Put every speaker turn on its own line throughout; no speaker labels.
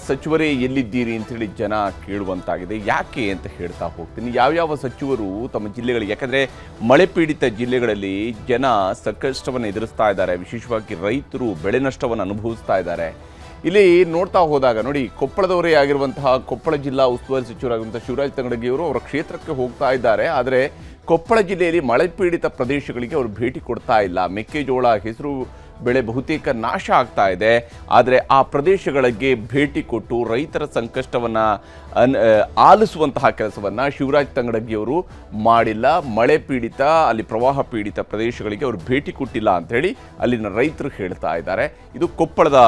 ಸಚಿವರೇ ಎಲ್ಲಿದ್ದೀರಿ ಅಂತೇಳಿ ಜನ ಕೇಳುವಂತಾಗಿದೆ. ಯಾಕೆ ಅಂತ ಹೇಳ್ತಾ ಹೋಗ್ತೀನಿ. ಯಾವ್ಯಾವ ಸಚಿವರು ತಮ್ಮ ಜಿಲ್ಲೆಗಳಿಗೆ, ಯಾಕಂದರೆ ಮಳೆ ಪೀಡಿತ ಜಿಲ್ಲೆಗಳಲ್ಲಿ ಜನ ಸಂಕಷ್ಟವನ್ನು ಎದುರಿಸ್ತಾ ಇದ್ದಾರೆ, ವಿಶೇಷವಾಗಿ ರೈತರು ಬೆಳೆ ನಷ್ಟವನ್ನು ಅನುಭವಿಸ್ತಾ ಇದ್ದಾರೆ. ಇಲ್ಲಿ ನೋಡ್ತಾ ಹೋದಾಗ ನೋಡಿ, ಕೊಪ್ಪಳದವರೇ ಆಗಿರುವಂತಹ ಕೊಪ್ಪಳ ಜಿಲ್ಲಾ ಉಸ್ತುವಾರಿ ಸಚಿವರಾಗಿರುವಂಥ ಶಿವರಾಜ್ ತಂಗಡಗಿಯವರು ಅವರ ಕ್ಷೇತ್ರಕ್ಕೆ ಹೋಗ್ತಾ ಇದ್ದಾರೆ. ಆದರೆ ಕೊಪ್ಪಳ ಜಿಲ್ಲೆಯಲ್ಲಿ ಮಳೆ ಪೀಡಿತ ಪ್ರದೇಶಗಳಿಗೆ ಅವರು ಭೇಟಿ ಕೊಡ್ತಾ ಇಲ್ಲ. ಮೆಕ್ಕೆಜೋಳ, ಹೆಸರು ಬೆಳೆ ಬಹುತೇಕ ನಾಶ ಆಗ್ತಾ ಇದೆ. ಆದರೆ ಆ ಪ್ರದೇಶಗಳಿಗೆ ಭೇಟಿ ಕೊಟ್ಟು ರೈತರ ಸಂಕಷ್ಟವನ್ನು ಆಲಿಸುವಂತಹ ಕೆಲಸವನ್ನು ಶಿವರಾಜ್ ತಂಗಡಗಿಯವರು ಮಾಡಿಲ್ಲ. ಮಳೆ ಪೀಡಿತ, ಅಲ್ಲಿ ಪ್ರವಾಹ ಪೀಡಿತ ಪ್ರದೇಶಗಳಿಗೆ ಅವರು ಭೇಟಿ ಕೊಟ್ಟಿಲ್ಲ ಅಂಥೇಳಿ ಅಲ್ಲಿನ ರೈತರು ಹೇಳ್ತಾ ಇದ್ದಾರೆ. ಇದು ಕೊಪ್ಪಳದ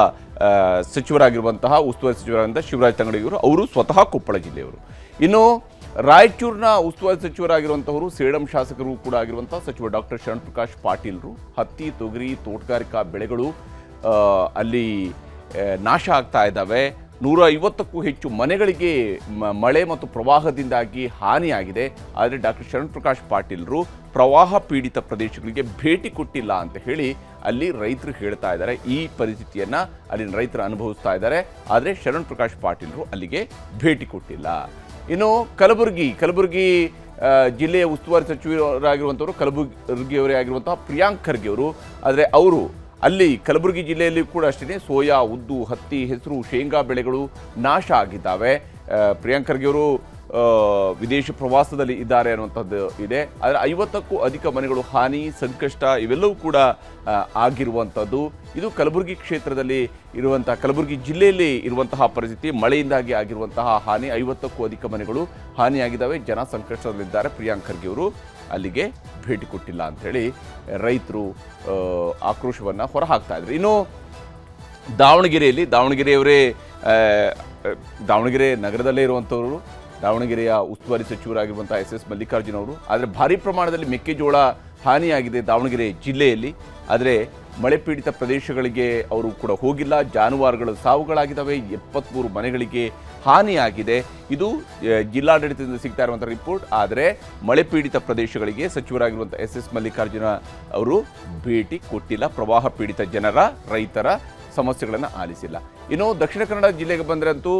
ಸಚಿವರಾಗಿರುವಂತಹ ಉಸ್ತುವಾರಿ ಸಚಿವರಾಗಿರುವಂಥ ಶಿವರಾಜ್ ತಂಗಡಗಿಯವರು, ಅವರು ಸ್ವತಃ ಕೊಪ್ಪಳ ಜಿಲ್ಲೆಯವರು. ಇನ್ನು ರಾಯಚೂರಿನ ಉಸ್ತುವಾರಿ ಸಚಿವರಾಗಿರುವಂಥವರು, ಸೇಡಂ ಶಾಸಕರು ಕೂಡ ಆಗಿರುವಂಥ ಸಚಿವ ಡಾಕ್ಟರ್ ಶರಣ್ ಪ್ರಕಾಶ್ ಪಾಟೀಲ್ರು, ಹತ್ತಿ, ತೊಗರಿ, ತೋಟಗಾರಿಕಾ ಬೆಳೆಗಳು ಅಲ್ಲಿ ನಾಶ ಆಗ್ತಾ ಇದ್ದಾವೆ. 150ಕ್ಕೂ ಹೆಚ್ಚು ಮನೆಗಳಿಗೆ ಮಳೆ ಮತ್ತು ಪ್ರವಾಹದಿಂದಾಗಿ ಹಾನಿಯಾಗಿದೆ. ಆದರೆ ಡಾಕ್ಟರ್ ಶರಣ್ ಪ್ರಕಾಶ್ ಪಾಟೀಲ್ರು ಪ್ರವಾಹ ಪೀಡಿತ ಪ್ರದೇಶಗಳಿಗೆ ಭೇಟಿ ಕೊಟ್ಟಿಲ್ಲ ಅಂತ ಹೇಳಿ ಅಲ್ಲಿ ರೈತರು ಹೇಳ್ತಾ ಇದ್ದಾರೆ. ಈ ಪರಿಸ್ಥಿತಿಯನ್ನು ಅಲ್ಲಿನ ರೈತರು ಅನುಭವಿಸ್ತಾ ಇದ್ದಾರೆ. ಆದರೆ ಶರಣ್ ಪ್ರಕಾಶ್ ಪಾಟೀಲ್ರು ಅಲ್ಲಿಗೆ ಭೇಟಿ ಕೊಟ್ಟಿಲ್ಲ. ಇನ್ನು ಕಲಬುರಗಿ ಜಿಲ್ಲೆಯ ಉಸ್ತುವಾರಿ ಸಚಿವರಾಗಿರುವಂಥವರು ಕಲಬುರಗಿಯವರೇ ಆಗಿರುವಂತಹ ಪ್ರಿಯಾಂಕ್ ಖರ್ಗೆ ಅವರು. ಆದರೆ ಅವರು ಅಲ್ಲಿ ಕಲಬುರಗಿ ಜಿಲ್ಲೆಯಲ್ಲಿ ಕೂಡ ಅಷ್ಟೇ ಸೋಯಾ, ಉದ್ದು, ಹತ್ತಿ, ಹೆಸರು, ಶೇಂಗಾ ಬೆಳೆಗಳು ನಾಶ ಆಗಿದ್ದಾವೆ. ಪ್ರಿಯಾಂಕ್ ಖರ್ಗೆ ಅವರು ವಿದೇಶ ಪ್ರವಾಸದಲ್ಲಿ ಇದ್ದಾರೆ ಅನ್ನುವಂಥದ್ದು ಇದೆ. ಆದರೆ 50ಕ್ಕೂ ಅಧಿಕ ಮನೆಗಳು ಹಾನಿ, ಸಂಕಷ್ಟ ಇವೆಲ್ಲವೂ ಕೂಡ ಆಗಿರುವಂಥದ್ದು. ಇದು ಕಲಬುರಗಿ ಕ್ಷೇತ್ರದಲ್ಲಿ ಇರುವಂತಹ, ಕಲಬುರಗಿ ಜಿಲ್ಲೆಯಲ್ಲಿ ಇರುವಂತಹ ಪರಿಸ್ಥಿತಿ. ಮಳೆಯಿಂದಾಗಿ ಆಗಿರುವಂತಹ ಹಾನಿ, 50ಕ್ಕೂ ಅಧಿಕ ಮನೆಗಳು ಹಾನಿಯಾಗಿದ್ದಾವೆ. ಜನ ಸಂಕಷ್ಟದಲ್ಲಿದ್ದಾರೆ. ಪ್ರಿಯಾಂಕ್ ಖರ್ಗೆ ಅವರು ಅಲ್ಲಿಗೆ ಭೇಟಿ ಕೊಟ್ಟಿಲ್ಲ ಅಂಥೇಳಿ ರೈತರು ಆಕ್ರೋಶವನ್ನು ಹೊರಹಾಕ್ತಾ ಇದ್ದಾರೆ. ಇನ್ನು ದಾವಣಗೆರೆಯವರೇ, ದಾವಣಗೆರೆ ನಗರದಲ್ಲೇ ಇರುವಂಥವರು, ದಾವಣಗೆರೆಯ ಉಸ್ತುವಾರಿ ಸಚಿವರಾಗಿರುವಂಥ SS ಮಲ್ಲಿಕಾರ್ಜುನ್ ಅವರು. ಆದರೆ ಭಾರೀ ಪ್ರಮಾಣದಲ್ಲಿ ಮೆಕ್ಕೆಜೋಳ ಹಾನಿಯಾಗಿದೆ ದಾವಣಗೆರೆ ಜಿಲ್ಲೆಯಲ್ಲಿ. ಆದರೆ ಮಳೆ ಪೀಡಿತ ಪ್ರದೇಶಗಳಿಗೆ ಅವರು ಕೂಡ ಹೋಗಿಲ್ಲ. ಜಾನುವಾರುಗಳ ಸಾವುಗಳಾಗಿದ್ದಾವೆ. 73 ಮನೆಗಳಿಗೆ ಹಾನಿಯಾಗಿದೆ. ಇದು ಜಿಲ್ಲಾಡಳಿತದಿಂದ ಸಿಗ್ತಾ ಇರುವಂಥ ರಿಪೋರ್ಟ್. ಆದರೆ ಮಳೆ ಪೀಡಿತ ಪ್ರದೇಶಗಳಿಗೆ ಸಚಿವರಾಗಿರುವಂಥ SS ಮಲ್ಲಿಕಾರ್ಜುನ ಅವರು ಭೇಟಿ ಕೊಟ್ಟಿಲ್ಲ. ಪ್ರವಾಹ ಪೀಡಿತ ಜನರ, ರೈತರ ಸಮಸ್ಯೆಗಳನ್ನು ಆಲಿಸಿಲ್ಲ. ಇನ್ನು ದಕ್ಷಿಣ ಕನ್ನಡ ಜಿಲ್ಲೆಗೆ ಬಂದರೆ ಅಂತೂ,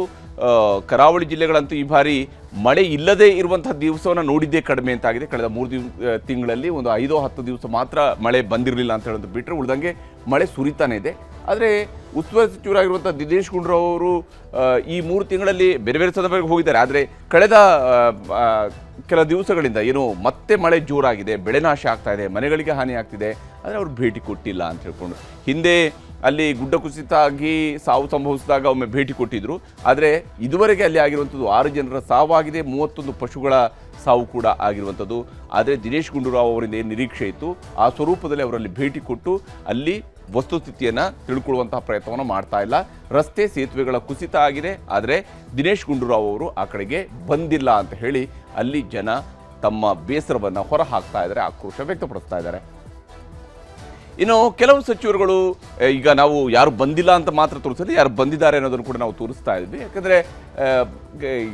ಕರಾವಳಿ ಜಿಲ್ಲೆಗಳಂತೂ ಈ ಬಾರಿ ಮಳೆ ಇಲ್ಲದೇ ಇರುವಂತಹ ದಿವಸವನ್ನು ನೋಡಿದ್ದೇ ಕಡಿಮೆ ಅಂತಾಗಿದೆ. ಕಳೆದ 3 ತಿಂಗಳಲ್ಲಿ ಒಂದು 5-10 ದಿವಸ ಮಾತ್ರ ಮಳೆ ಬಂದಿರಲಿಲ್ಲ ಅಂತ ಹೇಳೋದು ಬಿಟ್ಟರೆ ಉಳಿದಂಗೆ ಮಳೆ ಸುರಿತಾನೆ ಇದೆ. ಆದರೆ ಉಸ್ತುವಾರಿ ಸಚಿವರಾಗಿರುವಂಥ ದಿನೇಶ್ ಗುಂಡೂರಾವ್ ಅವರು ಈ 3 ತಿಂಗಳಲ್ಲಿ ಬೇರೆ ಬೇರೆ ಸಂದರ್ಭಗಳಿಗೆ ಹೋಗಿದ್ದಾರೆ. ಆದರೆ ಕಳೆದ ಕೆಲ ದಿವಸಗಳಿಂದ ಏನು ಮತ್ತೆ ಮಳೆ ಜೋರಾಗಿದೆ, ಬೆಳೆ ನಾಶ ಆಗ್ತಾ ಇದೆ, ಮನೆಗಳಿಗೆ ಹಾನಿ ಆಗ್ತಿದೆ. ಆದರೆ ಅವರು ಭೇಟಿ ಕೊಟ್ಟಿಲ್ಲ ಅಂತ ಹೇಳ್ಕೊಂಡು, ಹಿಂದೆ ಅಲ್ಲಿ ಗುಡ್ಡ ಕುಸಿತ ಆಗಿ ಸಾವು ಸಂಭವಿಸಿದಾಗ ಒಮ್ಮೆ ಭೇಟಿ ಕೊಟ್ಟಿದ್ರು. ಆದರೆ ಇದುವರೆಗೆ ಅಲ್ಲಿ ಆಗಿರುವಂಥದ್ದು 6 ಜನರ ಸಾವಾಗಿದೆ, 31 ಪಶುಗಳ ಸಾವು ಕೂಡ ಆಗಿರುವಂಥದ್ದು. ಆದರೆ ದಿನೇಶ್ ಗುಂಡೂರಾವ್ ಅವರಿಂದ ಏನು ನಿರೀಕ್ಷೆ ಇತ್ತು, ಆ ಸ್ವರೂಪದಲ್ಲಿ ಅವರಲ್ಲಿ ಭೇಟಿ ಕೊಟ್ಟು ಅಲ್ಲಿ ವಸ್ತುಸ್ಥಿತಿಯನ್ನು ತಿಳ್ಕೊಳ್ಳುವಂತಹ ಪ್ರಯತ್ನವನ್ನು ಮಾಡ್ತಾ ಇಲ್ಲ. ರಸ್ತೆ, ಸೇತುವೆಗಳ ಕುಸಿತ ಆಗಿದೆ. ಆದರೆ ದಿನೇಶ್ ಗುಂಡೂರಾವ್ ಅವರು ಆ ಕಡೆಗೆ ಬಂದಿಲ್ಲ ಅಂತ ಹೇಳಿ ಅಲ್ಲಿ ಜನ ತಮ್ಮ ಬೇಸರವನ್ನು ಹೊರ ಹಾಕ್ತಾ ಇದ್ದಾರೆ, ಆಕ್ರೋಶ ವ್ಯಕ್ತಪಡಿಸ್ತಾ ಇದ್ದಾರೆ. ಇನ್ನು ಕೆಲವು ಸಚಿವರುಗಳು, ಈಗ ನಾವು ಯಾರು ಬಂದಿಲ್ಲ ಅಂತ ಮಾತ್ರ ತೋರಿಸೋದು, ಯಾರು ಬಂದಿದ್ದಾರೆ ಅನ್ನೋದನ್ನು ಕೂಡ ನಾವು ತೋರಿಸ್ತಾ ಇದ್ವಿ. ಯಾಕಂದರೆ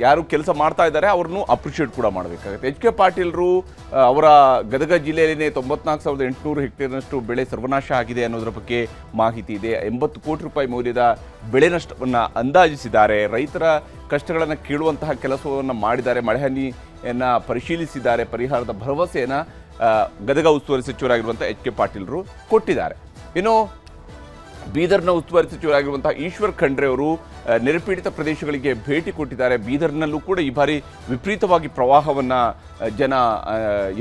ಯಾರು ಕೆಲಸ ಮಾಡ್ತಾ ಇದ್ದಾರೆ ಅವ್ರನ್ನೂ ಅಪ್ರಿಷಿಯೇಟ್ ಕೂಡ ಮಾಡಬೇಕಾಗುತ್ತೆ. HK ಪಾಟೀಲ್ರು ಅವರ ಗದಗ ಜಿಲ್ಲೆಯಲ್ಲಿನೇ 94,800 ಹೆಕ್ಟೇರ್ನಷ್ಟು ಬೆಳೆ ಸರ್ವನಾಶ ಆಗಿದೆ ಅನ್ನೋದರ ಬಗ್ಗೆ ಮಾಹಿತಿ ಇದೆ. 80 ಕೋಟಿ ರೂಪಾಯಿ ಮೌಲ್ಯದ ಬೆಳೆ ನಷ್ಟವನ್ನು ಅಂದಾಜಿಸಿದ್ದಾರೆ. ರೈತರ ಕಷ್ಟಗಳನ್ನು ಕೇಳುವಂತಹ ಕೆಲಸವನ್ನು ಮಾಡಿದ್ದಾರೆ. ಮಳೆ ಹಾನಿಯನ್ನು ಪರಿಶೀಲಿಸಿದ್ದಾರೆ. ಪರಿಹಾರದ ಭರವಸೆಯನ್ನು ಗದಗ ಉಸ್ತುವಾರಿ ಸಚಿವರಾಗಿರುವಂಥ HK ಪಾಟೀಲ್ರು ಕೊಟ್ಟಿದ್ದಾರೆ. ಇನ್ನು ಬೀದರ್ನ ಉಸ್ತುವಾರಿ ಸಚಿವರಾಗಿರುವಂಥ ಈಶ್ವರ್ ಖಂಡ್ರೆ ಅವರು ನೆರೆಪೀಡಿತ ಪ್ರದೇಶಗಳಿಗೆ ಭೇಟಿ ಕೊಟ್ಟಿದ್ದಾರೆ. ಬೀದರ್ನಲ್ಲೂ ಕೂಡ ಈ ಬಾರಿ ವಿಪರೀತವಾಗಿ ಪ್ರವಾಹವನ್ನು ಜನ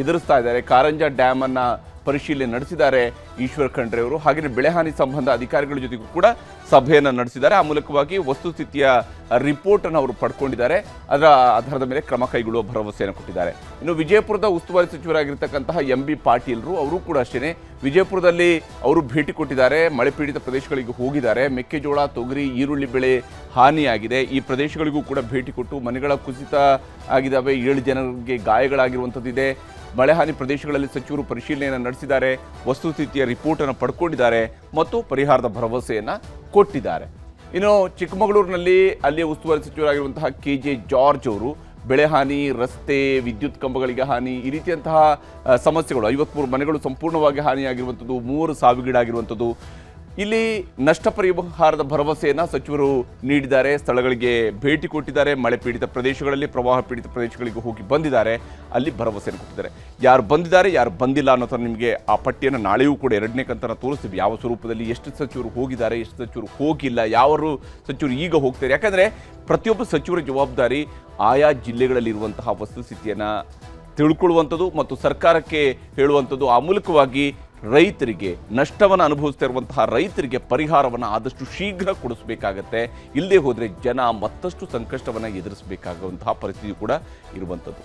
ಎದುರಿಸ್ತಾ ಇದ್ದಾರೆ. ಕಾರಂಜ ಡ್ಯಾಮನ್ನು ಪರಿಶೀಲನೆ ನಡೆಸಿದ್ದಾರೆ ಈಶ್ವರ್ ಖಂಡ್ರೆ ಅವರು. ಹಾಗೆಯೇ ಬೆಳೆ ಹಾನಿ ಸಂಬಂಧ ಅಧಿಕಾರಿಗಳ ಜೊತೆಗೂ ಕೂಡ ಸಭೆಯನ್ನು ನಡೆಸಿದ್ದಾರೆ. ಆ ಮೂಲಕವಾಗಿ ವಸ್ತುಸ್ಥಿತಿಯ ರಿಪೋರ್ಟನ್ನು ಅವರು ಪಡ್ಕೊಂಡಿದ್ದಾರೆ. ಅದರ ಆಧಾರದ ಮೇಲೆ ಕ್ರಮ ಕೈಗೊಳ್ಳುವ ಭರವಸೆಯನ್ನು ಕೊಟ್ಟಿದ್ದಾರೆ. ಇನ್ನು ವಿಜಯಪುರದ ಉಸ್ತುವಾರಿ ಸಚಿವರಾಗಿರ್ತಕ್ಕಂತಹ MB ಪಾಟೀಲ್ರು ಅವರು ಕೂಡ ಅಷ್ಟೇ ವಿಜಯಪುರದಲ್ಲಿ ಅವರು ಭೇಟಿ ಕೊಟ್ಟಿದ್ದಾರೆ. ಮಳೆ ಪೀಡಿತ ಪ್ರದೇಶಗಳಿಗೆ ಹೋಗಿದ್ದಾರೆ. ಮೆಕ್ಕೆಜೋಳ, ತೊಗರಿ, ಈರುಳ್ಳಿ ಬೆಳೆ ಹಾನಿಯಾಗಿದೆ. ಈ ಪ್ರದೇಶಗಳಿಗೂ ಕೂಡ ಭೇಟಿ ಕೊಟ್ಟು ಮನೆಗಳ ಕುಸಿತ ಆಗಿದ್ದಾವೆ. 7 ಜನರಿಗೆ ಗಾಯಗಳಾಗಿರುವಂಥದ್ದಿದೆ. ಮಳೆ ಹಾನಿ ಪ್ರದೇಶಗಳಲ್ಲಿ ಸಚಿವರು ಪರಿಶೀಲನೆಯನ್ನು ನಡೆಸಿದ್ದಾರೆ. ವಸ್ತುಸ್ಥಿತಿಯ ರಿಪೋರ್ಟನ್ನು ಪಡ್ಕೊಂಡಿದ್ದಾರೆ ಮತ್ತು ಪರಿಹಾರದ ಭರವಸೆಯನ್ನು ಕೊಟ್ಟಿದ್ದಾರೆ. ಇನ್ನು ಚಿಕ್ಕಮಗಳೂರಿನಲ್ಲಿ ಅಲ್ಲಿಯ ಉಸ್ತುವಾರಿ ಸಚಿವರಾಗಿರುವಂತಹ KJ ಜಾರ್ಜ್ ಅವರು ಬೆಳೆ ಹಾನಿ, ರಸ್ತೆ, ವಿದ್ಯುತ್ ಕಂಬಗಳಿಗೆ ಹಾನಿ, ಈ ರೀತಿಯಂತಹ ಸಮಸ್ಯೆಗಳು, 53 ಮನೆಗಳು ಸಂಪೂರ್ಣವಾಗಿ ಹಾನಿಯಾಗಿರುವಂಥದ್ದು, 3 ಸಾವಿಗೀಡಾಗಿರುವಂಥದ್ದು, ಇಲ್ಲಿ ನಷ್ಟ ಪರಿಹಾರದ ಭರವಸೆಯನ್ನು ಸಚಿವರು ನೀಡಿದ್ದಾರೆ. ಸ್ಥಳಗಳಿಗೆ ಭೇಟಿ ಕೊಟ್ಟಿದ್ದಾರೆ. ಮಳೆ ಪೀಡಿತ ಪ್ರದೇಶಗಳಲ್ಲಿ, ಪ್ರವಾಹ ಪೀಡಿತ ಪ್ರದೇಶಗಳಿಗೆ ಹೋಗಿ ಬಂದಿದ್ದಾರೆ. ಅಲ್ಲಿ ಭರವಸೆಯನ್ನು ಕೊಟ್ಟಿದ್ದಾರೆ. ಯಾರು ಬಂದಿದ್ದಾರೆ, ಯಾರು ಬಂದಿಲ್ಲ ಅನ್ನೋ ಥರ ನಿಮಗೆ ಆ ಪಟ್ಟಿಯನ್ನು ನಾಳೆಯೂ ಕೂಡ 2ನೇ ಕಂತನ್ನು ತೋರಿಸ್ತೀವಿ. ಯಾವ ಸ್ವರೂಪದಲ್ಲಿ ಎಷ್ಟು ಸಚಿವರು ಹೋಗಿದ್ದಾರೆ, ಎಷ್ಟು ಸಚಿವರು ಹೋಗಿಲ್ಲ, ಯಾರು ಸಚಿವರು ಈಗ ಹೋಗ್ತಾರೆ. ಯಾಕಂದರೆ ಪ್ರತಿಯೊಬ್ಬ ಸಚಿವರ ಜವಾಬ್ದಾರಿ ಆಯಾ ಜಿಲ್ಲೆಗಳಲ್ಲಿರುವಂತಹ ವಸ್ತುಸ್ಥಿತಿಯನ್ನು ತಿಳ್ಕೊಳ್ಳುವಂಥದ್ದು ಮತ್ತು ಸರ್ಕಾರಕ್ಕೆ ಹೇಳುವಂಥದ್ದು. ಆ ಮೂಲಕವಾಗಿ ರೈತರಿಗೆ, ನಷ್ಟವನ್ನು ಅನುಭವಿಸ್ತಾ ಇರುವಂತಹ ರೈತರಿಗೆ ಪರಿಹಾರವನ್ನು ಆದಷ್ಟು ಶೀಘ್ರ ಕೊಡಿಸಬೇಕಾಗತ್ತೆ. ಇಲ್ಲದೆ ಹೋದರೆ ಜನ ಮತ್ತಷ್ಟು ಸಂಕಷ್ಟವನ್ನು ಎದುರಿಸಬೇಕಾಗುವಂತಹ ಪರಿಸ್ಥಿತಿ ಕೂಡ ಇರುವಂಥದ್ದು.